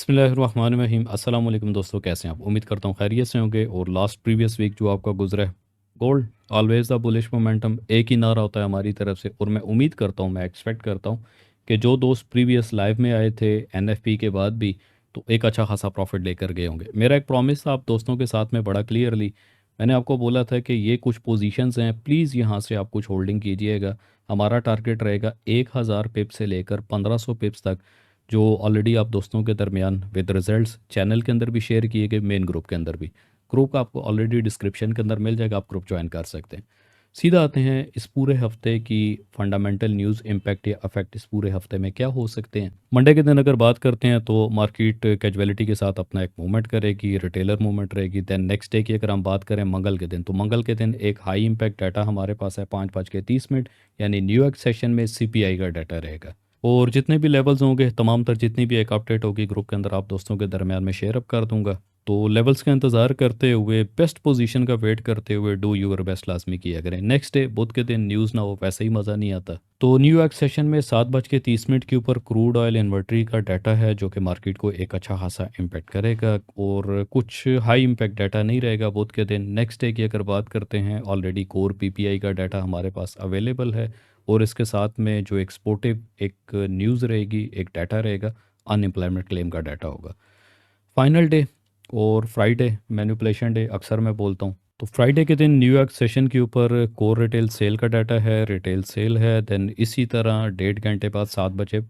बिस्मिल्लाहिर्रहमानिर्रहीम। अस्सलाम वालेकुम दोस्तों, कैसे हैं आप? उम्मीद करता हूँ खैरियत से होंगे। और लास्ट प्रीवियस वीक जो आपका गुजरा है, gold always the bullish momentum, एक ही नारा होता है हमारी तरफ से। और मैं उम्मीद करता हूँ, मैं एक्सपेक्ट करता हूँ कि जो दोस्त प्रीवियस लाइव में आए थे एनएफपी के बाद भी, तो एक अच्छा खासा प्रॉफिट लेकर गए होंगे। मेरा एक प्रॉमिस था आप दोस्तों के साथ में बड़ा क्लियरली, मैंने आपको बोला था कि ये कुछ पोजीशंस हैं, प्लीज़ यहाँ से आप कुछ होल्डिंग कीजिएगा। हमारा टारगेट रहेगा 1000 पिप से लेकर 1500 पिप्स तक, जो ऑलरेडी आप दोस्तों के दरमियान विद रिजल्ट्स चैनल के अंदर भी शेयर किए गए, मेन ग्रुप के अंदर भी। ग्रुप आपको ऑलरेडी डिस्क्रिप्शन के अंदर मिल जाएगा, आप ग्रुप ज्वाइन कर सकते हैं। सीधा आते हैं इस पूरे हफ्ते की फंडामेंटल न्यूज़ इम्पैक्ट या अफेक्ट इस पूरे हफ्ते में क्या हो सकते हैं। मंडे के दिन अगर बात करते हैं तो मार्केट कैजुअलिटी के साथ अपना एक मूवमेंट करेगी, रिटेलर मूवमेंट रहेगी। देन नेक्स्ट डे की अगर हम बात करें मंगल के दिन, तो मंगल के दिन एक हाई इम्पैक्ट डाटा हमारे पास है 5:30 यानी न्यूयॉर्क सेशन में सीपीआई का डाटा रहेगा। और जितने भी लेवल्स होंगे, तमाम तर जितनी भी एक अपडेट होगी ग्रुप के अंदर आप दोस्तों के दरमियान में शेयर अप कर दूंगा। तो लेवल्स का इंतज़ार करते हुए, बेस्ट पोजीशन का वेट करते हुए डू यूर बेस्ट लाजमी किया करें। नेक्स्ट डे बुध के दिन न्यूज़ ना हो, वैसे ही मज़ा नहीं आता। तो न्यूयॉर्क सेशन में 7:30 के ऊपर क्रूड ऑयल इन्वेंट्री का डाटा है, जो कि मार्केट को एक अच्छा खासा इम्पेक्ट करेगा। और कुछ हाई इम्पैक्ट डाटा नहीं रहेगा बुध के दिन। नेक्स्ट डे की अगर बात करते हैं, ऑलरेडी कोर पीपीआई का डाटा हमारे पास अवेलेबल है। और इसके साथ में जो एक्सपोर्टिव एक न्यूज़ रहेगी, एक डाटा रहेगा, अनएम्प्लॉयमेंट क्लेम का डाटा होगा। फाइनल डे और फ्राइडे मैनिपुलेशन डे अक्सर मैं बोलता हूँ। तो फ्राइडे के दिन न्यूयॉर्क सेशन के ऊपर कोर रिटेल सेल का डाटा है, रिटेल सेल है। देन इसी तरह 1.5 घंटे बाद 7 बजे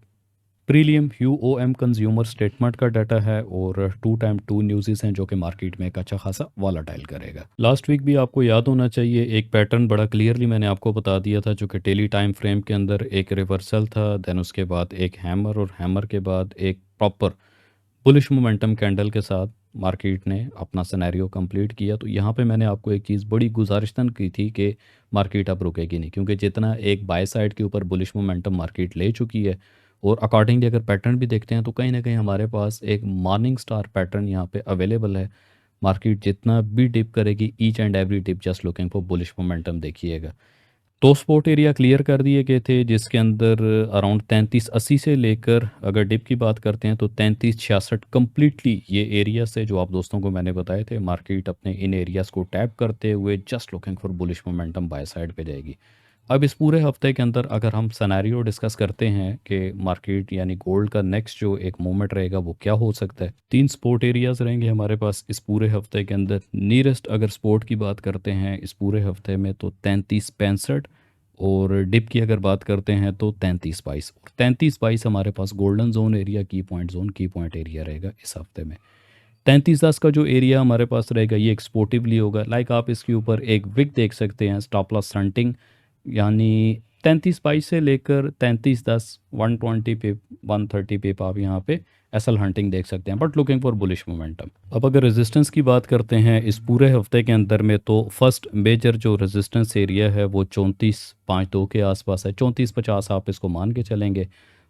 प्रीलियम यूओएम कंज्यूमर स्टेटमेंट का डाटा है। और 2 न्यूज़ हैं जो कि मार्केट में एक अच्छा खासा वॉलेटाइल करेगा। लास्ट वीक भी आपको याद होना चाहिए, एक पैटर्न बड़ा क्लियरली मैंने आपको बता दिया था, जो कि डेली टाइम फ्रेम के अंदर एक रिवर्सल था। देन उसके बाद एक हैमर, और हैमर के बाद एक प्रॉपर बुलिश मोमेंटम कैंडल के साथ मार्केट ने अपना सिनेरियो कंप्लीट किया। तो यहाँ पे मैंने आपको एक चीज़ बड़ी गुजारिशतन की थी कि मार्केट अब रुकेगी नहीं, क्योंकि जितना एक बाय साइड के ऊपर बुलिश मोमेंटम मार्केट ले चुकी है, और अकॉर्डिंगली अगर पैटर्न भी देखते हैं तो कहीं ना कहीं हमारे पास एक मॉर्निंग स्टार पैटर्न यहाँ पे अवेलेबल है। मार्केट जितना भी डिप करेगी, each and every dip just looking for bullish momentum देखिएगा। दो स्पॉट एरिया क्लियर कर दिए गए थे, जिसके अंदर अराउंड 3380 से लेकर, अगर डिप की बात करते हैं तो 3366 कम्प्लीटली ये एरिया से जो आप दोस्तों को मैंने बताए थे, मार्केट अपने इन एरियाज़ को टैप करते हुए just looking for bullish momentum by side पे जाएगी। अब इस पूरे हफ्ते के अंदर अगर हम सिनेरियो डिस्कस करते हैं कि मार्केट यानी गोल्ड का नेक्स्ट जो एक मूवमेंट रहेगा वो क्या हो सकता है, 3 स्पोर्ट एरियाज रहेंगे हमारे पास इस पूरे हफ्ते के अंदर। नियरेस्ट अगर स्पोर्ट की बात करते हैं इस पूरे हफ्ते में, तो 3365। और डिप की अगर बात करते हैं तो 3322। और 3322 हमारे पास गोल्डन जोन एरिया, की पॉइंट एरिया रहेगा इस हफ्ते में। 3310 का जो एरिया हमारे पास रहेगा, ये एक्सपोर्टिवली होगा। लाइक आप इसके ऊपर एक विक देख सकते हैं, स्टॉप लॉस हंटिंग, यानी 3322 से लेकर 3310, 120 पिप, 130 पिप आप यहाँ पे एसएल हंटिंग देख सकते हैं, but looking for bullish momentum. अब अगर रेजिस्टेंस की बात करते हैं इस पूरे हफ्ते के अंदर में, तो फर्स्ट मेजर जो रेजिस्टेंस एरिया है वो 3452 के आसपास है, 3450 आप इसको मान के चलेंगे।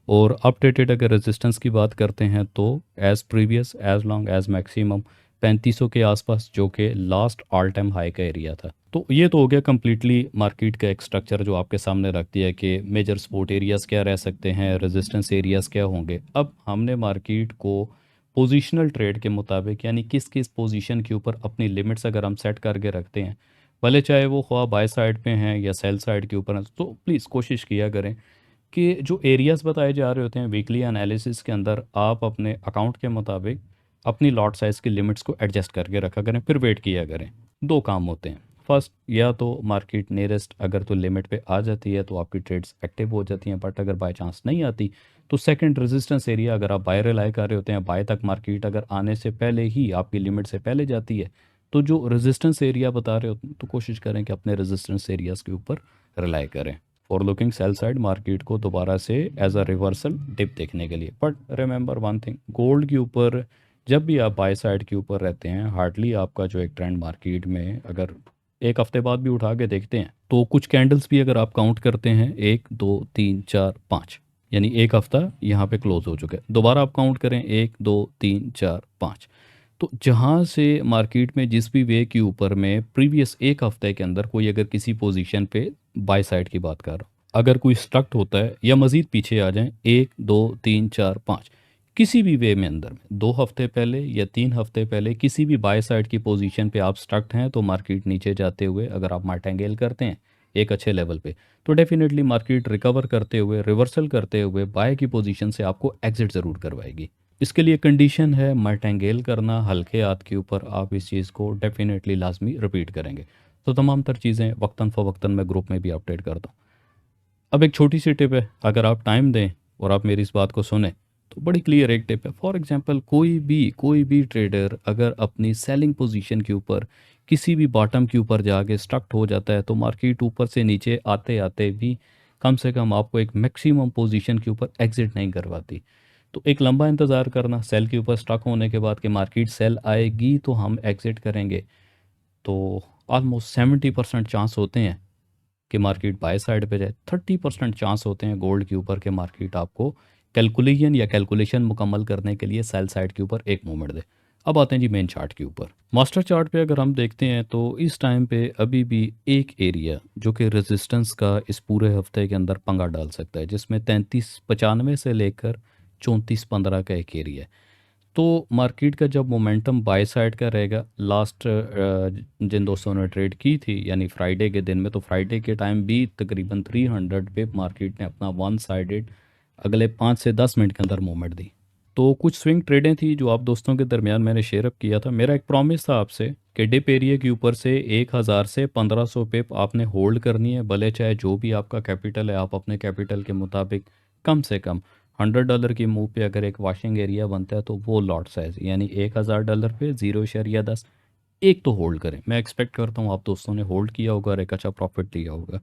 और अपडेटेड अगर रेजिस्टेंस की बात करते हैं तो as previous, as long as maximum 3500 के आसपास, जो कि लास्ट ऑल टाइम हाई का एरिया था। तो ये तो हो गया कम्प्लीटली मार्केट का एक स्ट्रक्चर जो आपके सामने रख दिया कि मेजर सपोर्ट एरियाज़ क्या रह सकते हैं, रेजिस्टेंस एरियाज़ क्या होंगे। अब हमने मार्केट को पोजीशनल ट्रेड के मुताबिक, यानी किस किस पोजीशन के ऊपर अपनी लिमिट्स अगर हम सेट करके रखते हैं, भले चाहे वो ख्वाह बाय साइड पे हैं या सेल साइड के ऊपर हैं, तो प्लीज़ कोशिश किया करें कि जो एरियाज़ बताए जा रहे होते हैं वीकली एनालिसिस के अंदर, आप अपने अकाउंट के मुताबिक अपनी लॉट साइज़ की लिमिट्स को एडजस्ट करके रखा करें, फिर वेट किया करें। दो काम होते हैं, फर्स्ट, या तो मार्केट नियरेस्ट अगर तो लिमिट पे आ जाती है तो आपकी ट्रेड्स एक्टिव हो जाती हैं, बट अगर बाय चांस नहीं आती तो सेकंड रेजिस्टेंस एरिया अगर आप बाय रिलाई कर रहे होते हैं, बाय तक मार्केट अगर आने से पहले ही आपकी लिमिट से पहले जाती है, तो जो रेजिस्टेंस एरिया बता रहे होते हैं तो कोशिश करें कि अपने रेजिस्टेंस एरियाज़ के ऊपर रिलाई करें for looking sell side market को दोबारा से एज अ रिवर्सल डिप देखने के लिए। But remember one thing, gold के ऊपर जब भी आप बाय साइड के ऊपर रहते हैं, हार्डली आपका जो एक ट्रेंड मार्केट में अगर एक हफ्ते बाद भी उठा के देखते हैं, तो कुछ कैंडल्स भी अगर आप काउंट करते हैं, 1 2 3 4 5, यानी एक हफ्ता यहाँ पे क्लोज हो चुका है। दोबारा आप काउंट करें, 1 2 3 4 5, तो जहाँ से मार्केट में जिस भी वे के ऊपर में प्रीवियस एक हफ्ते के अंदर कोई अगर किसी पोजीशन पे बाय साइड की बात कर रहा हूँ, अगर कोई स्ट्रक्ट होता है या मज़ीद पीछे आ जाएं, 1 2 3 4 5, किसी भी वे में अंदर में 2 हफ्ते पहले या 3 हफ्ते पहले किसी भी बाय साइड की पोजीशन पे आप स्टक्ड हैं तो मार्केट नीचे जाते हुए अगर आप मार्टेंगेल करते हैं एक अच्छे लेवल पे, तो डेफिनेटली मार्केट रिकवर करते हुए रिवर्सल करते हुए बाय की पोजीशन से आपको एग्जिट ज़रूर करवाएगी। इसके लिए कंडीशन है मार्टेंगेल करना हल्के हाथ के ऊपर। आप इस चीज़ को डेफिनेटली लाजमी रिपीट करेंगे। तो तमाम तर चीज़ें वक्तन फ़वक्तन मैं ग्रुप में भी अपडेट करता हूँ। अब एक छोटी सी टिप है, अगर आप टाइम दें और आप मेरी इस बात को सुने तो बड़ी क्लियर एक टिप है। फॉर एग्जांपल कोई भी ट्रेडर अगर अपनी सेलिंग पोजीशन के ऊपर किसी भी बॉटम के ऊपर जाके स्टक्ट हो जाता है तो मार्केट ऊपर से नीचे आते आते भी कम से कम आपको एक मैक्सिमम पोजीशन के ऊपर एग्जिट नहीं करवाती। तो एक लंबा इंतज़ार करना सेल के ऊपर स्टक होने के बाद कि मार्केट सेल आएगी तो हम एग्जिट करेंगे, तो ऑलमोस्ट 70% चांस होते हैं कि मार्केट बाय साइड पे जाए। 30% चांस होते हैं गोल्ड के ऊपर कि मार्केट आपको कैलकुलेशन मुकम्मल करने के लिए सेल साइड के ऊपर एक मूवमेंट दे। अब आते हैं जी मेन चार्ट के ऊपर। मास्टर चार्ट पे अगर हम देखते हैं तो इस टाइम पे अभी भी एक एरिया जो कि रेजिस्टेंस का इस पूरे हफ्ते के अंदर पंगा डाल सकता है, जिसमें 33.95 से लेकर 34.15 का एक एरिया है। तो मार्केट का जब मोमेंटम बाय साइड का रहेगा, लास्ट जिन दोस्तों ने ट्रेड की थी यानी फ्राइडे के दिन में, तो फ्राइडे के टाइम भी तकरीबन 300 पिप मार्केट ने अपना वन साइडेड अगले 5 से 10 मिनट के अंदर मूवमेंट दी। तो कुछ स्विंग ट्रेडें थी जो आप दोस्तों के दरमियान मैंने शेयर अप किया था। मेरा एक प्रॉमिस था आपसे कि डिप एरिया के ऊपर से 1000 से 1500 पिप आपने होल्ड करनी है, भले चाहे जो भी आपका कैपिटल है आप अपने कैपिटल के मुताबिक कम से कम $100 की मूव पे अगर एक वॉशिंग एरिया बनता है तो वो लॉट साइज यानी $1000 पे 0.10 एक तो होल्ड करें। मैं एक्सपेक्ट करता हूँ आप दोस्तों ने होल्ड किया होगा और एक अच्छा प्रॉफिट लिया होगा।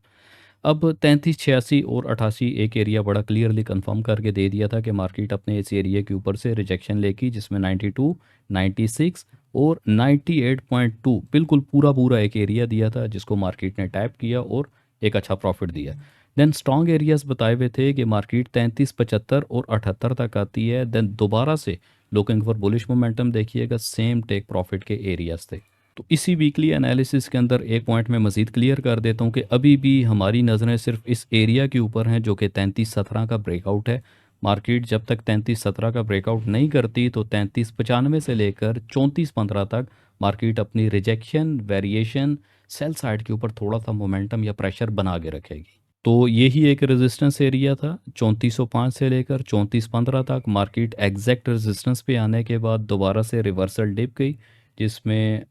अब 33, 86 और 88 एक एरिया बड़ा क्लियरली कंफर्म करके दे दिया था कि मार्केट अपने इस एरिया के ऊपर से रिजेक्शन लेगी, जिसमें 92, 96 और 98.2 बिल्कुल पूरा पूरा एक एरिया दिया था जिसको मार्केट ने टैप किया और एक अच्छा प्रॉफिट दिया। देन स्ट्रॉन्ग एरियाज बताए हुए थे कि मार्केट 33, 75 और 78 तक आती है। देन दोबारा से लुकिंग फॉर बुलिश मोमेंटम देखिएगा, सेम टेक प्रॉफिट के एरियाज थे। तो इसी वीकली एनालिसिस के अंदर एक पॉइंट में मज़ीद क्लियर कर देता हूँ कि अभी भी हमारी नज़रें सिर्फ इस एरिया के ऊपर हैं जो कि 33-17 का ब्रेकआउट है। मार्केट जब तक 33-17 का ब्रेकआउट नहीं करती तो 33-95 से लेकर 34-15 तक मार्केट अपनी रिजेक्शन वेरिएशन सेल साइड के ऊपर थोड़ा सा मोमेंटम या प्रेशर बना के रखेगी। तो यही एक रेजिस्टेंस एरिया था 3405 से लेकर 3415 तक। मार्केट एग्जैक्ट रेजिस्टेंस पे आने के बाद दोबारा से रिवर्सल डिप गई, जिसमें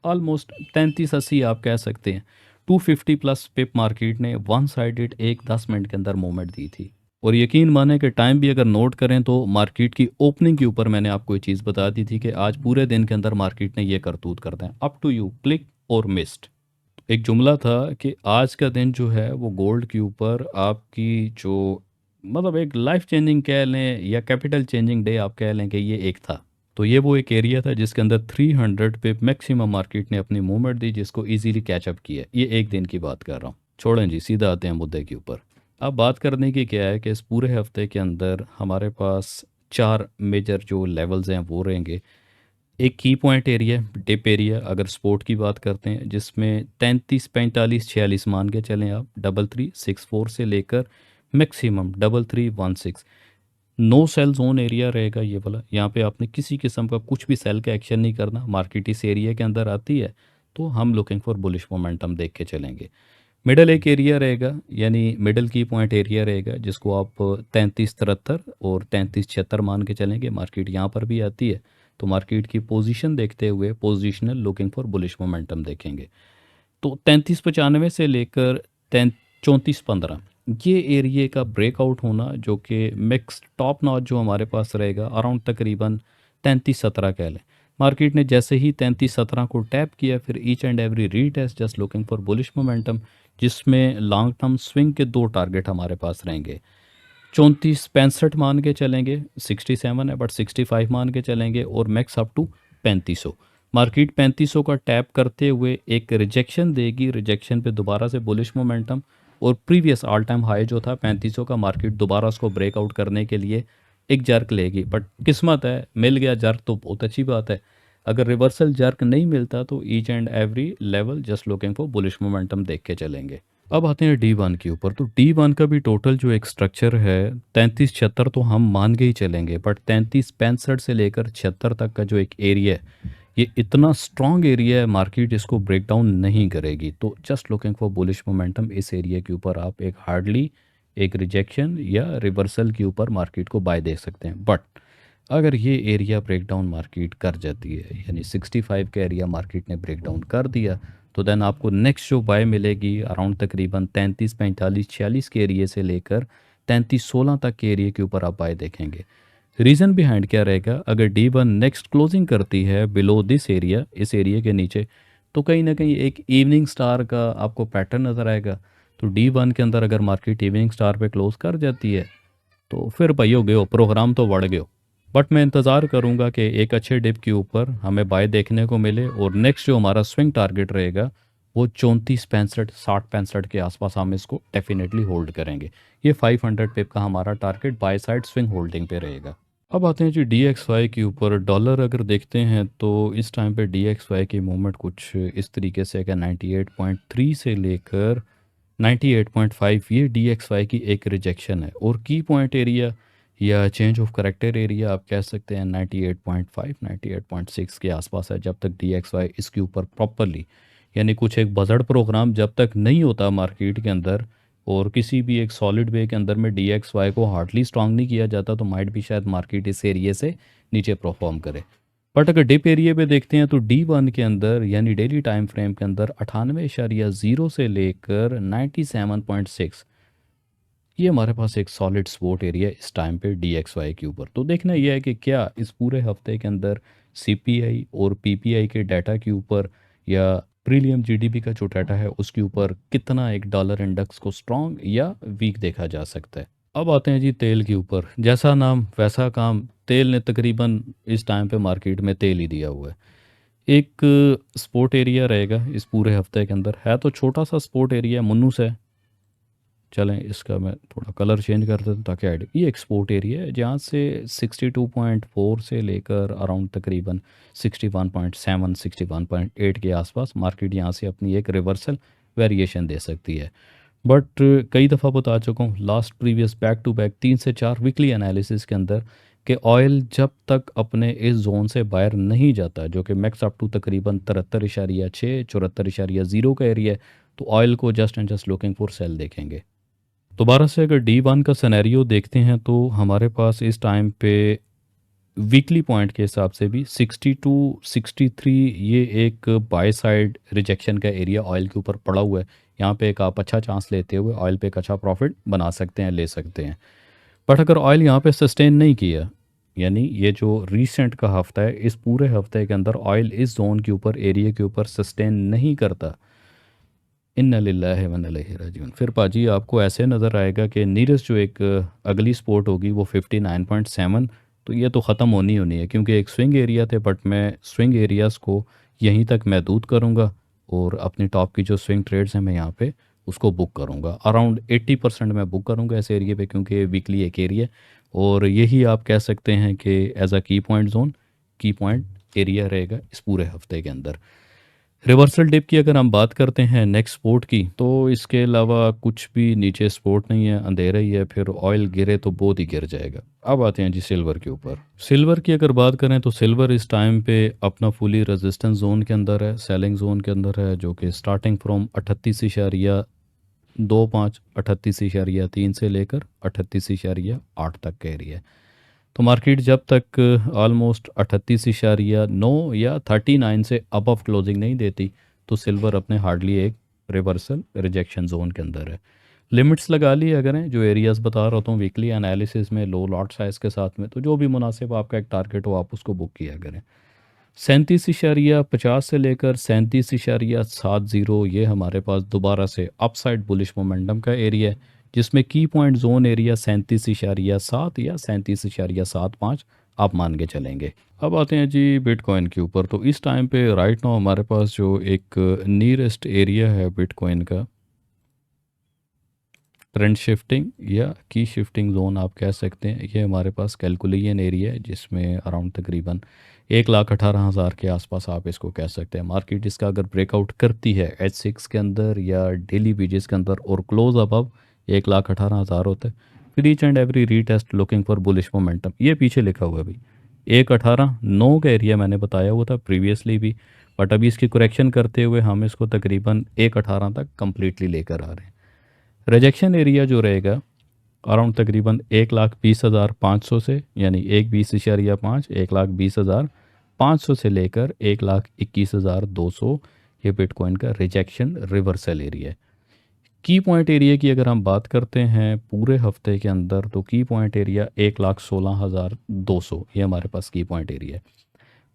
ऑलमोस्ट 3380 आप कह सकते हैं 250 प्लस पिप मार्केट ने वन साइडेड एक 10 मिनट के अंदर मूवमेंट दी थी। और यकीन माने कि टाइम भी अगर नोट करें तो मार्केट की ओपनिंग के ऊपर मैंने आपको ये चीज़ बता दी थी कि आज पूरे दिन के अंदर मार्केट ने ये करतूत करते हैं, अप टू यू क्लिक और मिस्ड। एक जुमला था कि आज का दिन जो है वो गोल्ड के ऊपर आपकी जो मतलब एक लाइफ चेंजिंग कह लें या कैपिटल चेंजिंग डे आप कह लें कि ये एक था। तो ये वो एक एरिया था जिसके अंदर 300 पे मैक्सिमम मार्केट ने अपनी मूवमेंट दी, जिसको इजीली कैचअप किया। ये एक दिन की बात कर रहा हूँ, छोड़ें जी, सीधा आते हैं मुद्दे के ऊपर। अब बात करने की क्या है कि इस पूरे हफ्ते के अंदर हमारे पास 4 मेजर जो लेवल्स हैं वो रहेंगे। एक की पॉइंट एरिया डिप एरिया अगर स्पोर्ट की बात करते हैं, जिसमें 33, 45, 46 मान के चलें आप, 3364 से लेकर maximum 3316 no sell zone area रहेगा ये वाला। यहाँ पे आपने किसी किस्म का कुछ भी सेल का एक्शन नहीं करना। मार्केट इस एरिया के अंदर आती है तो हम लुकिंग फॉर बुलिश मोमेंटम देख के चलेंगे। मिडल एक एरिया रहेगा यानी मिडल की पॉइंट एरिया रहेगा, जिसको आप 3373 और 3376 मान के चलेंगे। मार्केट यहाँ पर भी आती है तो मार्केट की पोजीशन देखते हुए positional looking for bullish momentum देखेंगे। तो 3395 से लेकर 3415 ये एरिया का ब्रेकआउट होना, जो कि मिक्स टॉप नॉच जो हमारे पास रहेगा अराउंड तकरीबन 3317 कह लें। मार्केट ने जैसे ही 3317 को टैप किया फिर each and every retest just looking for bullish momentum, जिसमें लॉन्ग टर्म स्विंग के 2 टारगेट हमारे पास रहेंगे। 3465 मान के चलेंगे, 67 है बट 65 मान के चलेंगे और मैक्स अप टू 3500। मार्केट 3500 का टैप करते हुए एक रिजेक्शन देगी, रिजेक्शन पे दोबारा से बुलिश मोमेंटम और प्रीवियस ऑल टाइम हाई जो था 3500 का, मार्केट दोबारा उसको ब्रेकआउट करने के लिए एक जर्क लेगी। बट किस्मत है मिल गया जर्क तो बहुत अच्छी बात है, अगर रिवर्सल जर्क नहीं मिलता तो each and every level just looking for bullish momentum देख के चलेंगे। अब आते हैं डी1 के ऊपर। तो डी1 का भी टोटल जो एक स्ट्रक्चर है 33-76 तो हम मान के ही चलेंगे, बट 33-65 से लेकर 76 तक का जो एक एरिया है, ये इतना स्ट्रॉन्ग एरिया है, मार्केट इसको ब्रेक डाउन नहीं करेगी। तो just looking for bullish momentum, इस एरिया के ऊपर आप एक हार्डली एक रिजेक्शन या रिवर्सल के ऊपर मार्केट को बाय देख सकते हैं। बट अगर ये एरिया ब्रेक डाउन मार्केट कर जाती है, यानी 65 का एरिया मार्केट ने ब्रेक डाउन कर दिया, तो देन आपको नेक्स्ट जो बाय मिलेगी अराउंड तकरीबन 33-45-46 के एरिया से लेकर 33-16 तक के एरिया के ऊपर आप बाय देखेंगे। रीज़न बिहाइंड क्या रहेगा, अगर डी1 नेक्स्ट क्लोजिंग करती है बिलो दिस एरिया, इस एरिया के नीचे, तो कहीं ना कहीं एक इवनिंग स्टार का आपको पैटर्न नज़र आएगा। तो डी1 के अंदर अगर मार्केट इवनिंग स्टार पे क्लोज कर जाती है, तो फिर भाई हो गयो, प्रोग्राम तो बढ़ गयो। बट मैं इंतज़ार करूंगा कि एक अच्छे डिप के ऊपर हमें बाय देखने को मिले, और नेक्स्ट जो हमारा स्विंग टारगेट रहेगा वो 34-65, 60-65 के आसपास हम इसको डेफिनेटली होल्ड करेंगे। ये 500 पिप का हमारा target by side swing holding पे रहेगा। अब आते हैं जी डी एक्स वाई के ऊपर। डॉलर अगर देखते हैं तो इस टाइम पे डी एक्स वाई की मूवमेंट कुछ इस तरीके से है कि 98.3 से लेकर 98.5, ये डी एक्स वाई की एक रिजेक्शन है, और की पॉइंट एरिया या चेंज ऑफ करेक्टर एरिया आप कह सकते हैं 98.5 98.6 के आसपास है। जब तक डी एक्स वाई इसके ऊपर प्रॉपरली, यानी कुछ एक बजट प्रोग्राम जब तक नहीं होता मार्केट के अंदर, और किसी भी एक सॉलिड वे के अंदर में डी एक्स वाई को हार्डली स्ट्रांग नहीं किया जाता, तो माइट भी शायद मार्केट इस एरिया से नीचे परफॉर्म करे। बट अगर डिप एरिया पे देखते हैं तो डी1 के अंदर यानी डेली टाइम फ्रेम के अंदर 98.0 से लेकर 97.6, ये हमारे पास एक सॉलिड सपोर्ट एरिया इस टाइम पे डी एक्स वाई के ऊपर। तो देखना यह है कि क्या इस पूरे हफ्ते के अंदर सी पी आई और पी पी आई के डाटा के ऊपर, या प्रीलियम जी डी पी का जो डाटा है उसके ऊपर कितना एक डॉलर इंडेक्स को स्ट्रॉन्ग या वीक देखा जा सकता है। अब आते हैं जी तेल के ऊपर। जैसा नाम वैसा काम, तेल ने तकरीबन इस टाइम पे मार्केट में तेल ही दिया हुआ है। एक स्पोर्ट एरिया रहेगा इस पूरे हफ्ते के अंदर, है तो छोटा सा स्पोर्ट एरिया, मुन्नूस है। चलें इसका मैं थोड़ा कलर चेंज कर देता हूँ ताकि आइडिया, ये एक्सपोर्ट एरिया है जहाँ से 62.4 से लेकर अराउंड तकरीबन 61.7 61.8 के आसपास मार्केट यहाँ से अपनी एक रिवर्सल वेरिएशन दे सकती है। बट कई दफ़ा बता चुका हूँ last previous back to back 3 से 4 वीकली एनालिसिस के अंदर, कि ऑयल जब तक अपने इस जोन से बाहर नहीं जाता, जो कि मैक्स अप टू तकरीबन 73.6 74.0 का एरिया है, तो ऑयल को just and just looking for sale देखेंगे। दोबारा से अगर डी1 का सिनेरियो देखते हैं तो हमारे पास इस टाइम पे वीकली पॉइंट के हिसाब से भी 62-63 ये एक बाय साइड रिजेक्शन का एरिया ऑयल के ऊपर पड़ा हुआ है। यहाँ पे एक आप अच्छा चांस लेते हुए ऑयल पे एक अच्छा प्रॉफिट बना सकते हैं, ले सकते हैं। बट अगर ऑयल यहाँ पे सस्टेन नहीं किया, यानी ये जो रीसेंट का हफ्ता है, इस पूरे हफ्ते के अंदर ऑयल इस जोन के ऊपर एरिया के ऊपर सस्टेन नहीं करता, इन्ना लिल्लाहि व इन्ना इलैहि राजिऊन, फिर पाजी आपको ऐसे नज़र आएगा कि नीरस्ट जो एक अगली स्पोर्ट होगी वो 59.7, तो ये तो ख़त्म होनी होनी है, क्योंकि एक स्विंग एरिया थे। बट मैं स्विंग एरियाज़ को यहीं तक महदूद करूँगा, और अपनी टॉप की जो स्विंग ट्रेड्स हैं मैं यहाँ पे उसको बुक करूँगा। अराउंड 80% मैं बुक करूँगा इस एरिया पे, क्योंकि वीकली एक एरिया, और यही आप कह सकते हैं कि एज अ की पॉइंट जोन, की पॉइंट एरिया रहेगा इस पूरे हफ्ते के अंदर। रिवर्सल डिप की अगर हम बात करते हैं नेक्स्ट स्पोर्ट की, तो इसके अलावा कुछ भी नीचे स्पोर्ट नहीं है, अंधेरा ही है। फिर ऑयल गिरे तो बहुत ही गिर जाएगा। अब आते हैं जी सिल्वर के ऊपर। सिल्वर की अगर बात करें तो सिल्वर इस टाइम पे अपना फुली रेजिस्टेंस जोन के अंदर है, सेलिंग जोन के अंदर है, जो कि स्टार्टिंग फ्रॉम 38.25 38.3 से लेकर 38.8 तक का एरिया है। तो मार्केट जब तक ऑलमोस्ट 38.9 या 39 से अबव क्लोजिंग नहीं देती, तो सिल्वर अपने हार्डली एक रिवर्सल रिजेक्शन जोन के अंदर है। लिमिट्स लगा ली अगर हैं, जो एरियाज बता रहा हूँ वीकली एनालिसिस में, लो लॉट साइज़ के साथ में, तो जो भी मुनासिब आपका एक टारगेट हो आप उसको बुक किया करें। 37.50 से लेकर 37.70, ये हमारे पास दोबारा से अपसाइड बुलिश मोमेंटम का एरिया है, जिसमें की पॉइंट जोन एरिया 37.7 या 37.75 आप मान के चलेंगे। अब आते हैं जी बिटकॉइन के ऊपर। तो इस टाइम पे राइट नाउ हमारे पास जो एक नियरेस्ट एरिया है बिटकॉइन का, ट्रेंड शिफ्टिंग या की शिफ्टिंग जोन आप कह सकते हैं। ये हमारे पास कैलकुलेशन एरिया है जिसमें अराउंड तकरीबन 1,18,000 के आसपास आप इसको कह सकते हैं। मार्केट इसका अगर ब्रेकआउट करती है H6 के अंदर या डेली वेजेस के अंदर और क्लोज अबव 1,18,000 होता है, फिर each and every retest looking for bullish momentum. ये पीछे लिखा हुआ है भाई, 1,18,9 का एरिया मैंने बताया हुआ था प्रीवियसली भी, बट अभी इसकी करेक्शन करते हुए हम इसको तकरीबन 1,18 तक कम्प्लीटली लेकर आ रहे हैं। रिजेक्शन एरिया जो रहेगा अराउंड तकरीबन 1,20,500 से, यानी 1,20,5, 1,20,500 से लेकर 1,21,200, ये बिटकॉइन का रिजेक्शन रिवर्सल एरिया है। की पॉइंट एरिया की अगर हम बात करते हैं पूरे हफ्ते के अंदर, तो की पॉइंट एरिया 1,16,200, ये हमारे पास की पॉइंट एरिया है।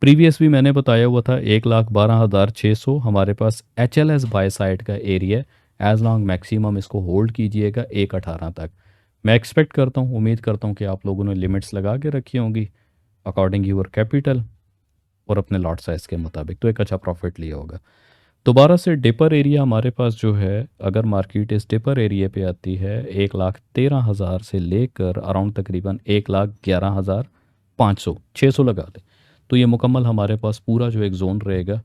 प्रीवियस भी मैंने बताया हुआ था 1,12,600 हमारे पास HLS बाय साइड का एरिया है। एज लॉन्ग मैक्सिमम इसको होल्ड कीजिएगा 1,18 तक। मैं एक्सपेक्ट करता हूँ, उम्मीद करता हूँ कि आप लोगों ने लिमिट्स लगा के रखी होंगी अकॉर्डिंग यूर कैपिटल और अपने लॉट साइज़ के मुताबिक, तो एक अच्छा प्रॉफिट लिया होगा। दोबारा से डिपर एरिया हमारे पास जो है, अगर मार्केट इस डिपर एरिया पे आती है 1,13,000 से लेकर अराउंड तकरीबन 1,11,500, 600 लगा दें, तो ये मुकम्मल हमारे पास पूरा जो एक जोन रहेगा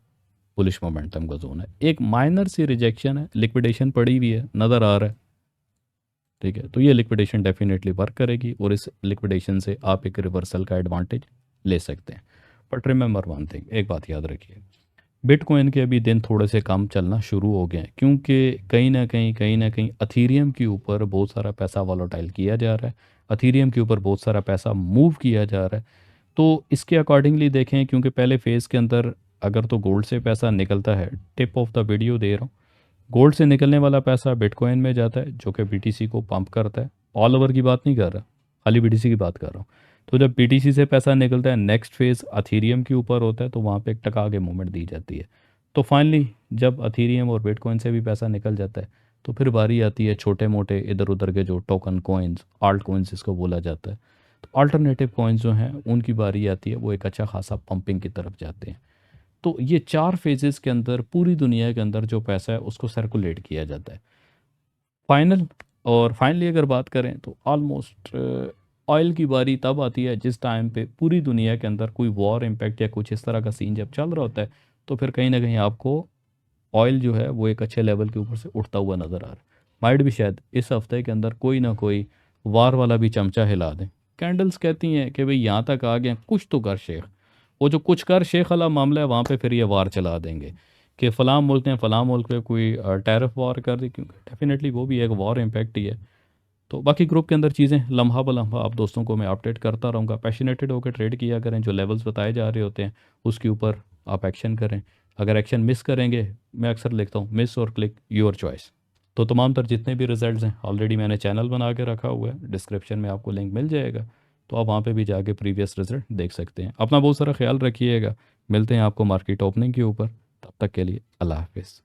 बुलिश मोमेंटम का जोन है। एक माइनर सी रिजेक्शन है, लिक्विडेशन पड़ी हुई है, नज़र आ रहा है, ठीक है। तो ये लिक्विडेशन डेफिनेटली वर्क करेगी और इस लिक्विडेशन से आप एक रिवर्सल का एडवांटेज ले सकते हैं। बट रिमेंबर वन थिंग, एक बात याद रखिए, बिटकॉइन के अभी दिन थोड़े से कम चलना शुरू हो गए हैं, क्योंकि कहीं ना कहीं अथीरियम के ऊपर बहुत सारा पैसा वॉलेटाइल किया जा रहा है, अथीरियम के ऊपर बहुत सारा पैसा मूव किया जा रहा है। तो इसके अकॉर्डिंगली देखें, क्योंकि पहले फेज़ के अंदर अगर तो गोल्ड से पैसा निकलता है, टिप ऑफ द वीडियो दे रहा हूँ, गोल्ड से निकलने वाला पैसा बिटकॉइन में जाता है जो कि बीटीसी को पंप करता है। ऑल ओवर की बात नहीं कर रहा, खाली बीटीसी की बात कर रहा हूँ। तो जब बीटीसी से पैसा निकलता है, नेक्स्ट फेज़ अथीरियम के ऊपर होता है, तो वहाँ पे एक टका के मूवमेंट दी जाती है। तो फाइनली जब अथीरियम और बिटकॉइन से भी पैसा निकल जाता है, तो फिर बारी आती है छोटे मोटे इधर उधर के जो टोकन कॉइन्स, आल्ट कॉइन्स जिसको बोला जाता है, तो अल्टरनेटिव कॉइन्स जो हैं उनकी बारी आती है, वो एक अच्छा खासा पंपिंग की तरफ जाते हैं। तो ये 4 फेजेस के अंदर पूरी दुनिया के अंदर जो पैसा है उसको सर्कुलेट किया जाता है। फाइनली अगर बात करें तो ऑलमोस्ट ऑयल की बारी तब आती है जिस टाइम पे पूरी दुनिया के अंदर कोई वॉर इम्पैक्ट या कुछ इस तरह का सीन जब चल रहा होता है, तो फिर कहीं ना कहीं आपको ऑयल जो है वो एक अच्छे लेवल के ऊपर से उठता हुआ नज़र आ रहा है। माइट भी शायद इस हफ्ते के अंदर कोई ना कोई वार वाला भी चमचा हिला दें। कैंडल्स कहती हैं कि भाई यहाँ तक आ गए, कुछ तो कर शेख। वो जो कुछ कर शेख वाला मामला है, वहाँ पे फिर ये वार चला देंगे कि फ़लाँ मुल्क ने फ़लाँ मुल्क पे कोई टैरिफ वार कर दी, क्योंकि डेफिनेटली वो भी एक वॉर इम्पैक्ट ही है। तो बाकी ग्रुप के अंदर चीज़ें लम्हा ब लम्हा आप दोस्तों को मैं अपडेट करता रहूँगा। पैशनेटेड होकर ट्रेड किया करें, जो लेवल्स बताए जा रहे होते हैं उसके ऊपर आप एक्शन करें। अगर एक्शन मिस करेंगे, मैं अक्सर लिखता हूँ मिस और क्लिक योर चॉइस। तो तमाम तर जितने भी रिजल्ट्स हैं ऑलरेडी मैंने चैनल बना के रखा हुआ है, डिस्क्रिप्शन में आपको लिंक मिल जाएगा, तो आप वहाँ पे भी जाके प्रीवियस रिजल्ट देख सकते हैं। अपना बहुत सारा ख्याल रखिएगा, मिलते हैं आपको मार्केट ओपनिंग के ऊपर, तब तक के लिए अल्लाह हाफिज़।